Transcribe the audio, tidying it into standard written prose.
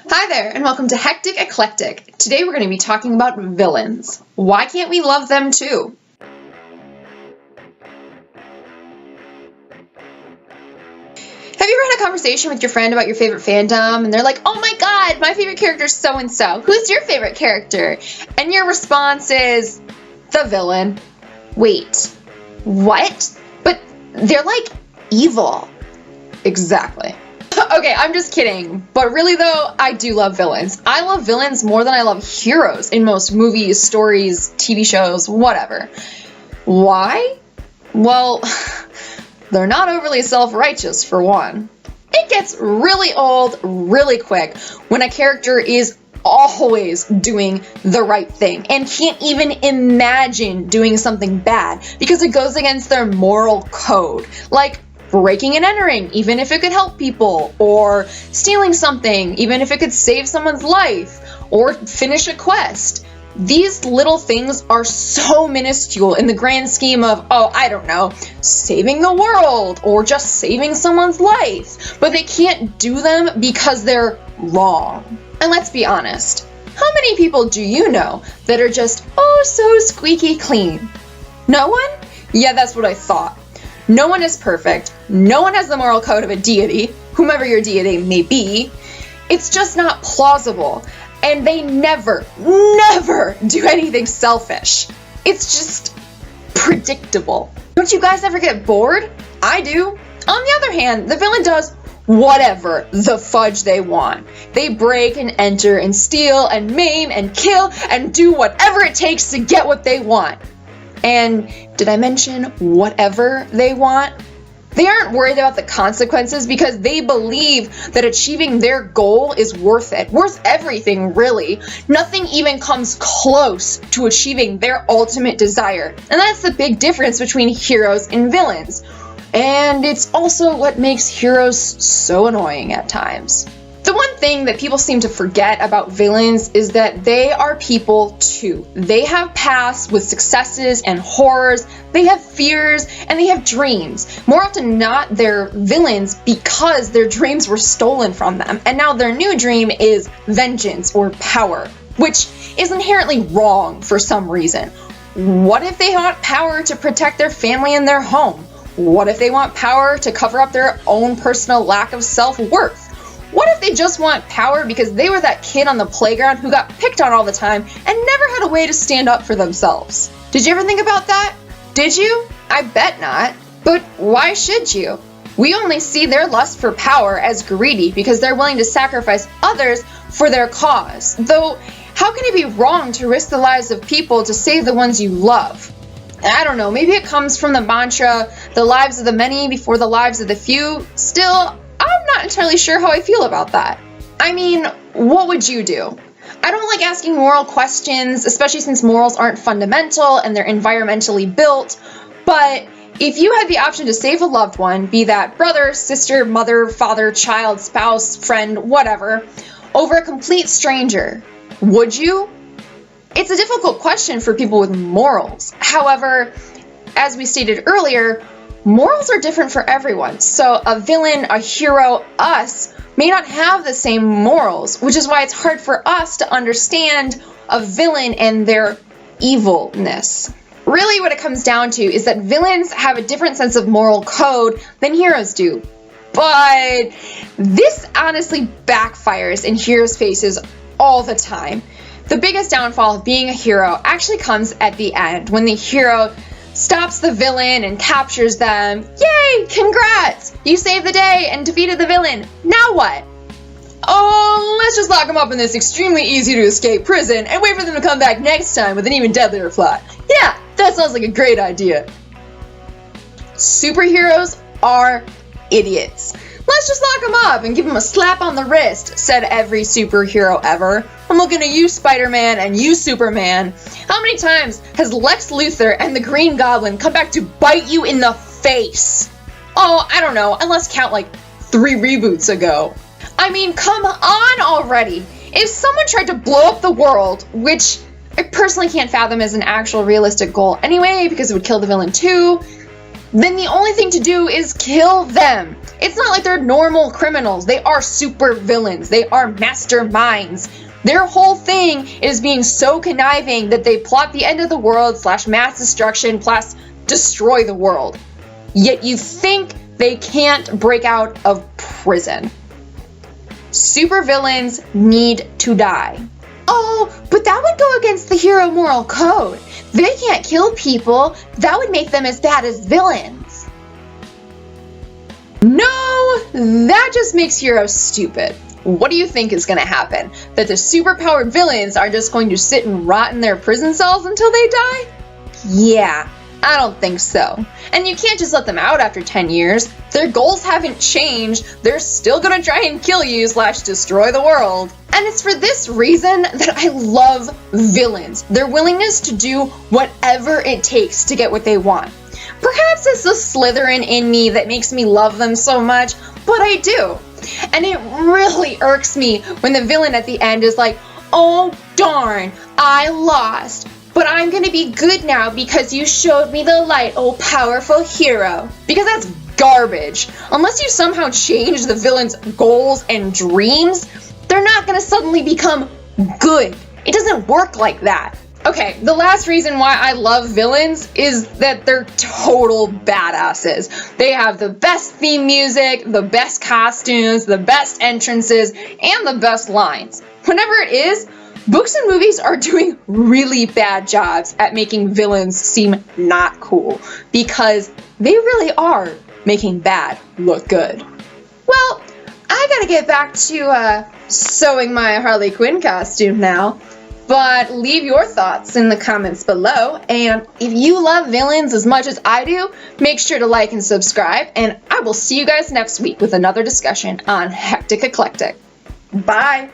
Hi there, and welcome to Hectic Eclectic. Today we're going to be talking about villains. Why can't we love them too? Have you ever had a conversation with your friend about your favorite fandom, and they're like, oh my god, my favorite character is so-and-so. Who's your favorite character? And your response is, the villain. Wait, what? But they're like evil. Exactly. Okay, I'm just kidding. But really though, I do love villains. I love villains more than I love heroes in most movies, stories, TV shows, whatever. Why? Well, they're not overly self-righteous, for one. It gets really old really quick when a character is always doing the right thing and can't even imagine doing something bad because it goes against their moral code. Like breaking and entering, even if it could help people, or stealing something, even if it could save someone's life, or finish a quest. These little things are so minuscule in the grand scheme of, oh, I don't know, saving the world, or just saving someone's life, but they can't do them because they're wrong. And let's be honest, how many people do you know that are just, oh, so squeaky clean? No one? Yeah, that's what I thought. No one is perfect. No one has the moral code of a deity, whomever your deity may be. It's just not plausible. And they never do anything selfish. It's just predictable. Don't you guys ever get bored? I do. On the other hand, the villain does whatever the fudge they want. They break and enter and steal and maim and kill and do whatever it takes to get what they want. And did I mention whatever they want? They aren't worried about the consequences because they believe that achieving their goal is worth it. Worth everything, really. Nothing even comes close to achieving their ultimate desire. And that's the big difference between heroes and villains. And it's also what makes heroes so annoying at times. The one thing that people seem to forget about villains is that they are people too. They have pasts with successes and horrors, they have fears, and they have dreams. More often than not, they're villains because their dreams were stolen from them, and now their new dream is vengeance or power, which is inherently wrong for some reason. What if they want power to protect their family and their home? What if they want power to cover up their own personal lack of self-worth? What if they just want power because they were that kid on the playground who got picked on all the time and never had a way to stand up for themselves? Did you ever think about that? Did you? I bet not. But why should you? We only see their lust for power as greedy because they're willing to sacrifice others for their cause. Though, how can it be wrong to risk the lives of people to save the ones you love? I don't know, maybe it comes from the mantra, the lives of the many before the lives of the few. Still, I'm not entirely sure how I feel about that. I mean, what would you do? I don't like asking moral questions, especially since morals aren't fundamental and they're environmentally built, but if you had the option to save a loved one, be that brother, sister, mother, father, child, spouse, friend, whatever, over a complete stranger, would you? It's a difficult question for people with morals. However, as we stated earlier, morals are different for everyone. So a villain, a hero, us, may not have the same morals, which is why it's hard for us to understand a villain and their evilness. Really what it comes down to is that villains have a different sense of moral code than heroes do. But this honestly backfires in heroes' faces all the time. The biggest downfall of being a hero actually comes at the end, when the hero stops the villain and captures them. Yay! Congrats! You saved the day and defeated the villain. Now what? Oh, let's just lock them up in this extremely easy to escape prison and wait for them to come back next time with an even deadlier plot. Yeah, that sounds like a great idea. Superheroes are idiots. Let's just lock them up and give them a slap on the wrist, said every superhero ever. I'm looking at you, Spider-Man, and you, Superman. How many times has Lex Luthor and the Green Goblin come back to bite you in the face? Oh, I don't know, and let's count like 3 reboots ago. I mean, come on already. If someone tried to blow up the world, which I personally can't fathom as an actual realistic goal anyway, because it would kill the villain too, then the only thing to do is kill them. It's not like they're normal criminals. They are super villains. They are masterminds. Their whole thing is being so conniving that they plot the end of the world / mass destruction plus destroy the world. Yet you think they can't break out of prison. Supervillains need to die. Oh, but that would go against the hero moral code. They can't kill people. That would make them as bad as villains. No, that just makes heroes stupid. What do you think is going to happen? That the superpowered villains are just going to sit and rot in their prison cells until they die? Yeah, I don't think so. And you can't just let them out after 10 years. Their goals haven't changed. They're still going to try and kill you / destroy the world. And it's for this reason that I love villains. Their willingness to do whatever it takes to get what they want. Perhaps it's the Slytherin in me that makes me love them so much, but I do. And it really irks me when the villain at the end is like, oh darn, I lost. But I'm gonna be good now because you showed me the light, oh powerful hero. Because that's garbage. Unless you somehow change the villain's goals and dreams, they're not gonna suddenly become good. It doesn't work like that. Okay, the last reason why I love villains is that they're total badasses. They have the best theme music, the best costumes, the best entrances, and the best lines. Whatever it is, books and movies are doing really bad jobs at making villains seem not cool because they really are making bad look good. Well, I gotta get back to sewing my Harley Quinn costume now. But leave your thoughts in the comments below, and if you love villains as much as I do, make sure to like and subscribe, and I will see you guys next week with another discussion on Hectic Eclectic. Bye!